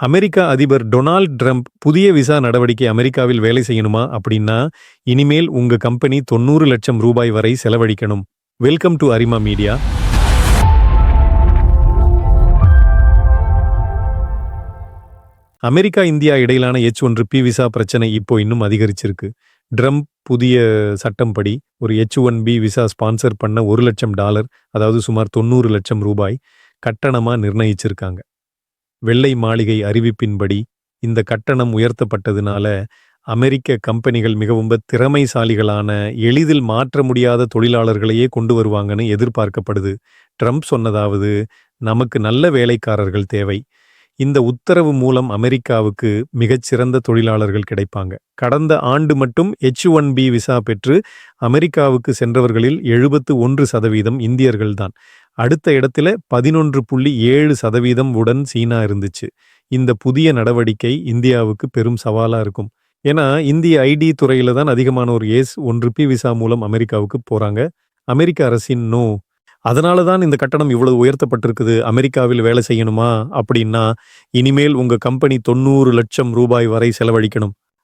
அமெரிக்க அதிபர் Donald Trump புதிய visa நடவடிக்கை அமெரிக்காவில் வேலை செய்யணுமா அப்படின்னா இனிமேல் உங்க கம்பெனி 90 லட்சம் ரூபாய் வரை செலவழிக்கணும். Welcome to Arima media. America India இடையிலான H1B விசா பிரச்சனை இப்போ இன்னும் அதிகரிச்சிருக்கு. ட்ரம்ப் புதிய சட்டம் படி ஒரு H1B விசா ஸ்பான்சர் பண்ண $1 லட்சம், அதாவது சுமார் 90 லட்சம் ரூபாய் கட்டணமா நிர்ணயிச்சிருக்காங்க. வெள்ளை மாளிகை அறிவிப்பின்படி இந்த கட்டணம் உயர்த்தப்பட்டதுனால அமெரிக்க கம்பெனிகள் மிகவும் திறமைசாலிகளான எளிதில் மாற்ற முடியாத தொழிலாளர்களையே கொண்டு வருவாங்கன்னு எதிர்பார்க்கப்படுது. ட்ரம்ப் சொன்னதாவது, நமக்கு நல்ல வேலைக்காரர்கள் தேவை. இந்த உத்தரவு மூலம் அமெரிக்காவுக்கு மிகச்சிறந்த தொழிலாளர்கள் கிடைப்பாங்க. கடந்த ஆண்டு மட்டும் H1B விசா பெற்று அமெரிக்காவுக்கு சென்றவர்களில் 71% இந்தியர்கள்தான். அடுத்த இடத்துல 11.7% உடன் சீனா இருந்துச்சு. இந்த புதிய நடவடிக்கை இந்தியாவுக்கு பெரும் சவாலா இருக்கும். ஏன்னா இந்திய ஐடி துறையில தான் அதிகமானோர் H1B விசா மூலம் அமெரிக்காவுக்கு போறாங்க. அமெரிக்க அரசின் நோ. அதனால தான் இந்த கட்டணம் இவ்வளவு உயர்த்தப்பட்டிருக்குது. அமெரிக்காவில் வேலை செய்யணுமா அப்படின்னா இனிமேல் உங்க கம்பெனி 90 லட்சம் ரூபாய் வரை செலவழிக்கணும்.